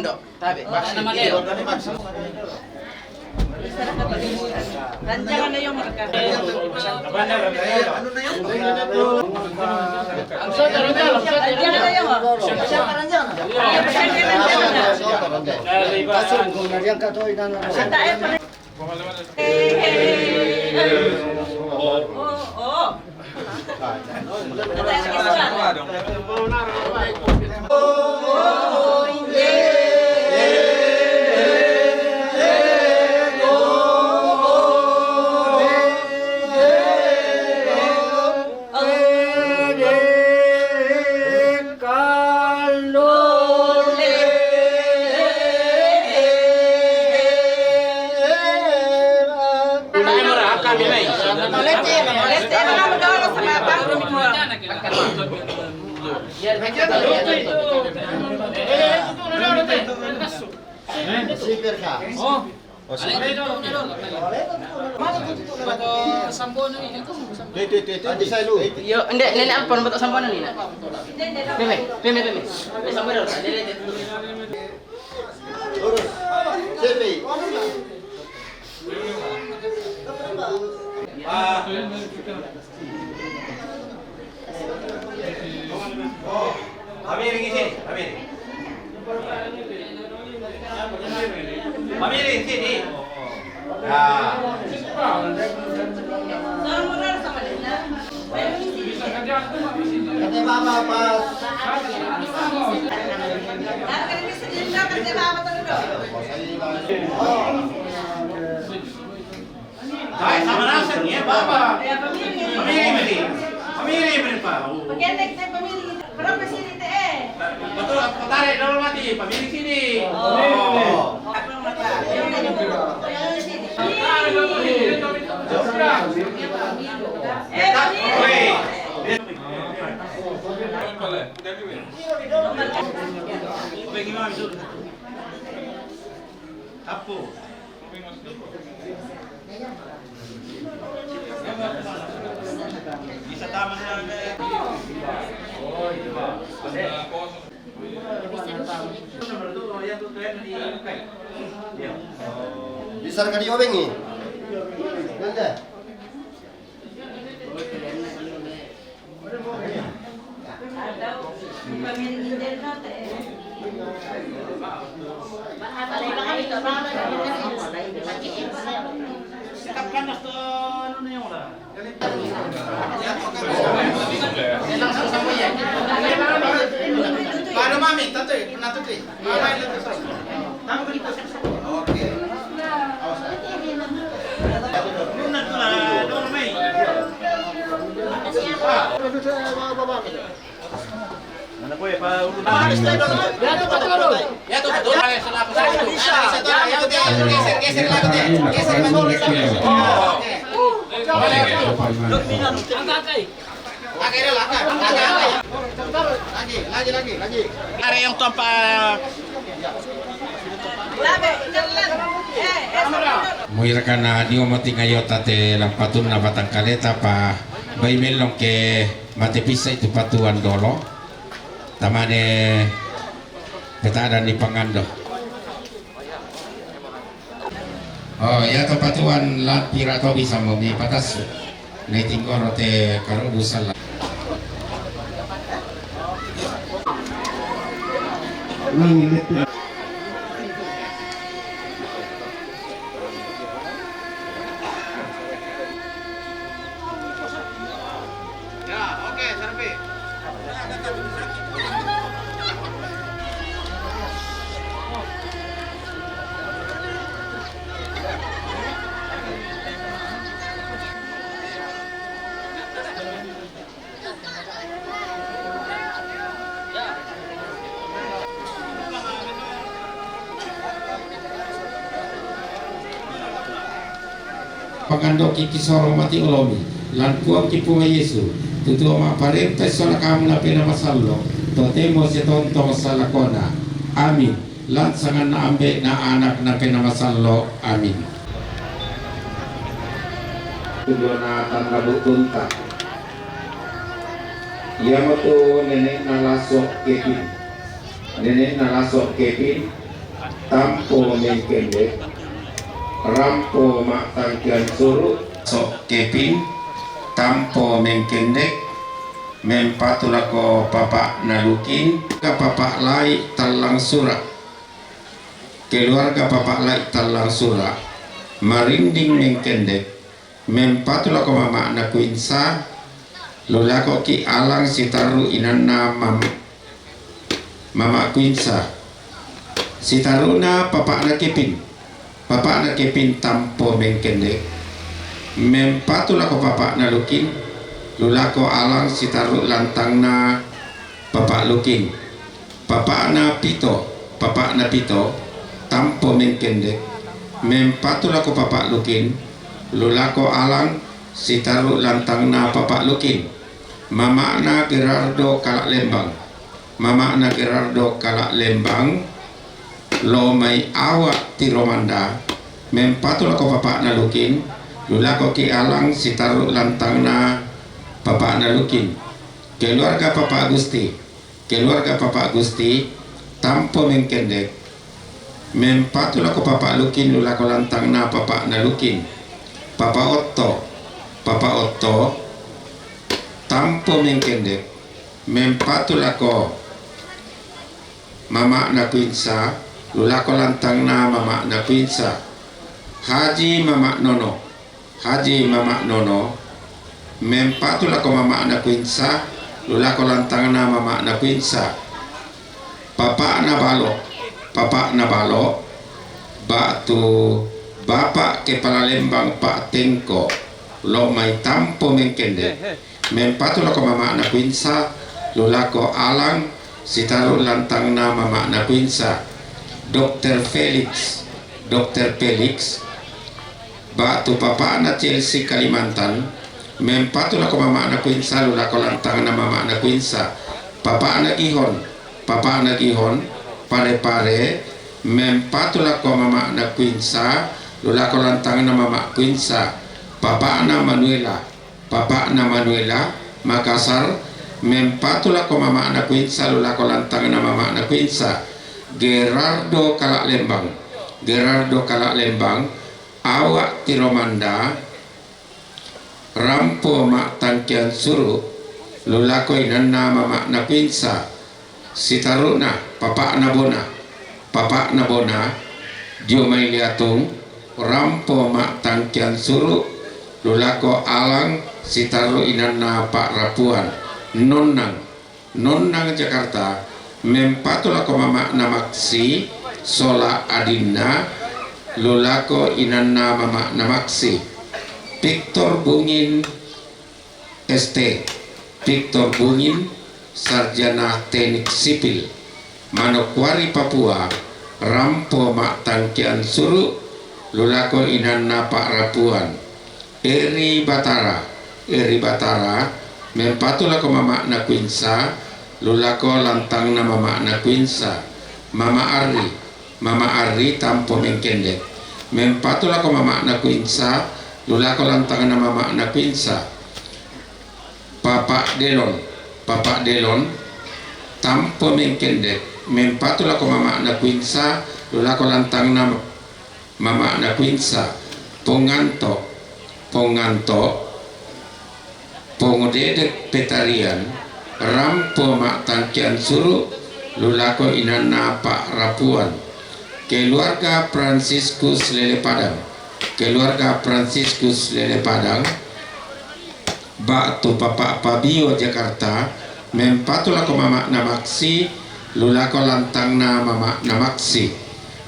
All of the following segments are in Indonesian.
Dok. Tabi. Ranjangan na yung marka. Sipir ka. Oh. Yo, hindi, nila ang pon betul samponan ni nak. Peme. Sampai dah. Urus. Sipi. Amir sini, Amir. Amir sini. Nah. Kata mama pas. Hai, sama nasa ni, Bapa. Amir pa. Pagkendek na pamilya. Parang presidente eh. Betul, tarik dalam mati, pemilik sini. Apa? Bisa taman Besar ka di obeng ni. Ganda. Siapkan ano na yung wala. Langsung sama ya. Paano mami? Tatoy, natutoy. Mama ito to. Tama ba ito? Okay. Muna to na, doon may. Mana po pa Ya tu betul. Ay, salah aku saya itu. Geser lagi deh. Geser betul. Akhirnya lah. Lagi. Ada yang tanpa Muira kana dio mati ngayo tate lampatun na batang kaleta pa baimel long ke mate pisa itu patuan dolo tamane petada ni pangando. Oh ya to patuan lat pira to bisa mo mi patas nei tingkoro te karo busal. Pagando kikisoro mati ulomi lan kuam kipunga Yesu tutu ma parenta sola kamu na pena masallo to temo se tonto salakona amin lan sangan na ambe na anak na pena masallo amin tudona tanda butunta ia matu nenek na lasok kepin tampo mengkendek rampo mak tangkian suruh sok kepin tampo mengkendek mempatulako papa nalukin ke papa lai talang surak keluarga papa lai talang surak marinding mengkendek mempatulako mama nakuinsa lolako ki alang sitaru inanna mama kuinsa sitaruna papa nakepin tampo mengkendek mempatulako papa nalukin lulako alang sitaru lantangna papa lukin papa na pito tampo mengkendek mempatulako papa lukin lulako alang sitaru lantangna papa lukin mama na Gerardo kalak lembang lo mai awak tiromanda mempatulako papa nalukin lulako ki alang sitaru lantangna papa nalukin keluarga papa Agusti tampo mengkendek mempatulako papa lukin lulako lantangna papa nalukin papa Otto tampo mengkendek mempatulako mama nakuinsa lulako lantangna mama nakuinsa Haji mama nono mempatulako mama nakuinsa lulako lantangna mama nakuinsa papa nabalo batu bapak kepala lembang Pak Tengko lo mai tampo mengkendek mempatulako mama nakuinsa lulako alang sitaru lantangna mama nakuinsa Dr. Felix batu papa na Chelsea Kalimantan mempatulako mama nakuinsa lulako lantangna mama nakuinsa papa anak ihon pare mempatulako mama nakuinsa lulako lantangna mama kuinsa papa na Manuela Makassar mempatulako mama nakuinsa lulako lantangna mama nakuinsa Gerardo kalak lembang awak tiromanda rampo mak tangkian suruh lulako inanna mama nakuinsa sitaruna papa nabona diomai liatung rampo mak tangkian suruh lulako alang sitaru inanna Pak Rapuan nonnang Jakarta mempatulako mama namaksi sola adinna lulako inanna mama namaksi Victor Bungin sarjana teknik sipil Manokwari Papua rampo mak tangkian suruh lulako inanna Pak Rapuan Eri Batara mempatulako mama nakuinsa lulako lantangna mama nakuinsa Mama Ari tampo mengkendek mempatulako mama nakuinsa lulako lantangna mama nakuinsa Papa Delon tampo mengkendek mempatulako mama nakuinsa lulako lantangna mama nakuinsa Pongodedek Petarian rampo mak tangkian suruh lulako inanna Pak Rapuan keluarga Franciscus Lele Padang batu Papa Pabio Jakarta mempatulako mama namaksi lulako lantangna mama namaksi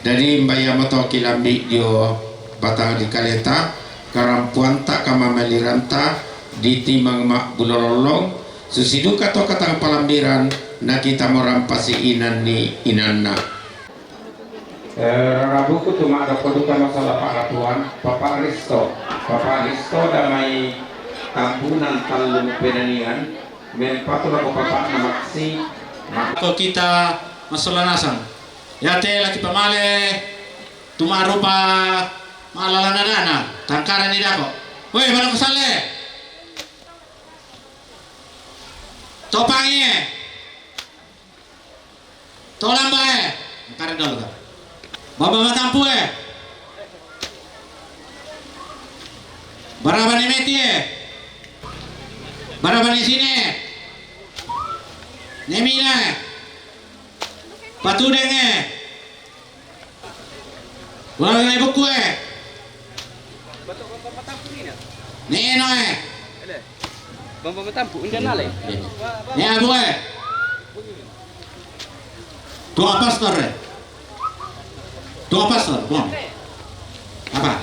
dari mbayamoto kilambi dio batang di kaleta karampuan tak kamameliranta di timang mak bulololong susiduka to katang palambiran na kita morampasi inanna rabuku cuma ada produkan masalah Pak Ratuan Papa Aristo damai kampunan talung penanian mempatulako Papa namaksi Kalau kita masalah nasang ya teh lagi pamale tumarupa malalanana tangkaran tidak kok woi baru kesale topangnya tolang bae tangkaran dulu kan Baba matampu Barabani meti Barabani sini Nemina Patudeng Barabani buku Neno Bang matampu undan nale. Ni abu Tua pastor Tua pastor bom Apa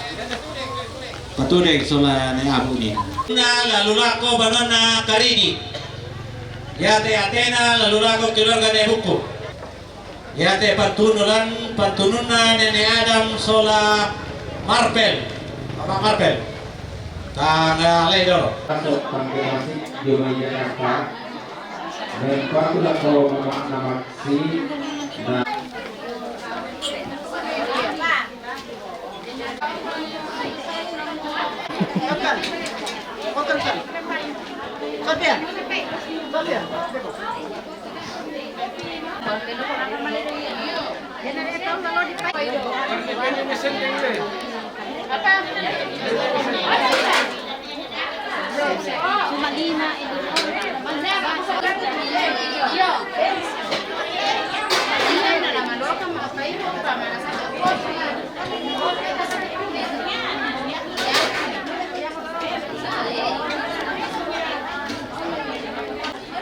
Patudeng sola ni abu ni lalu lako banana karini Yate Atena lalu lako keluarga ni buku Yate pantununna nene Adam sola Marpel apa Marpel tanggal ledor Masuk konfirmasi di Jakarta dan patulah kau nama si nah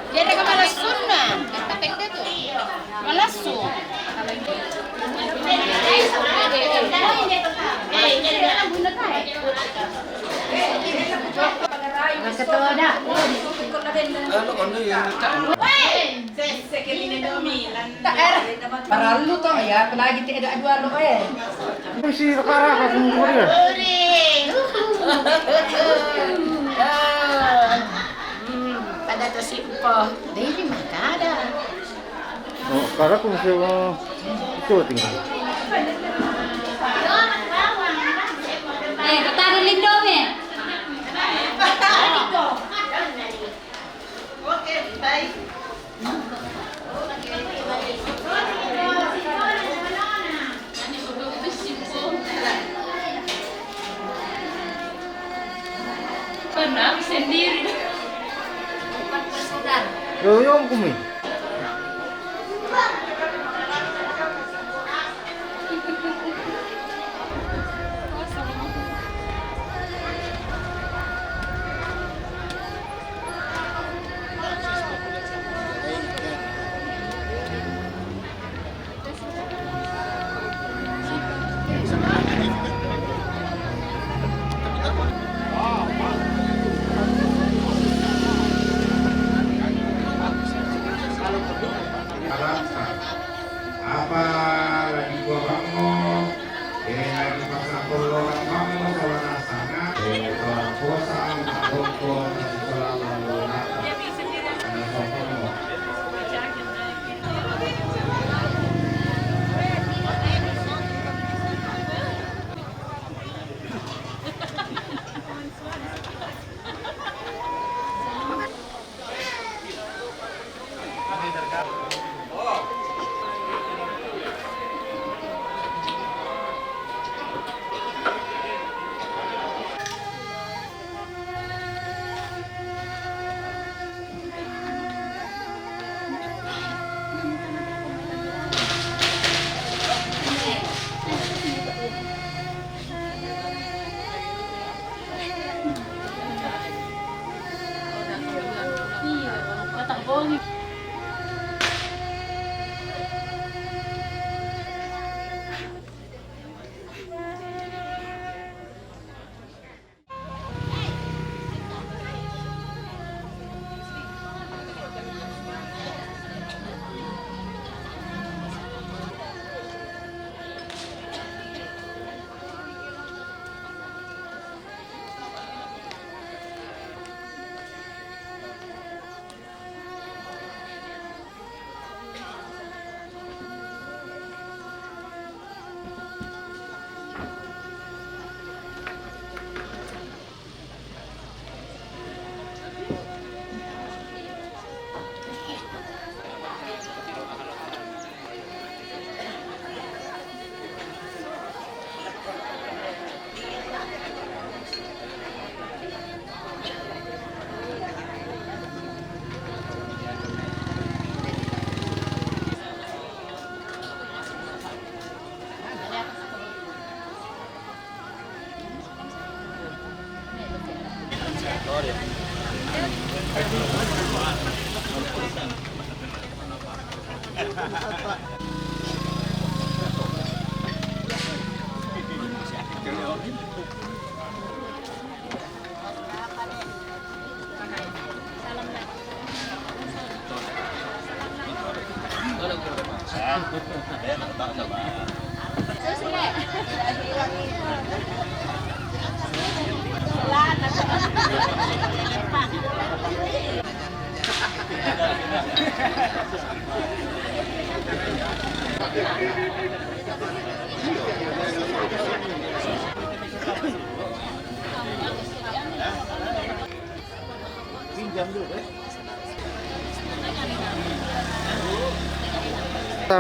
Jadi ke malasun na. Kapek dia tu. Malasun. Ketua dah. Paralu to ya, lagi tidak ada dua lo Si Rakara ka kumur ya. Pada tu simpo. Dili makada. Oh, kara kung siya ito tinggal. Kita ada lindung ya. Penang sendiri. Yo kumi.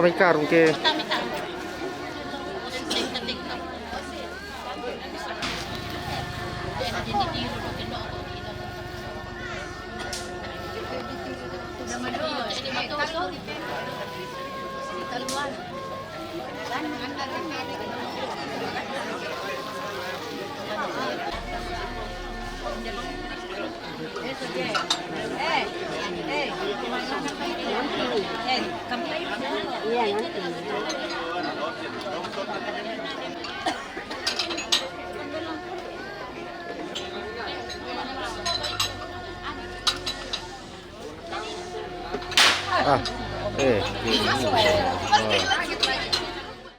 May karong ke. Ah,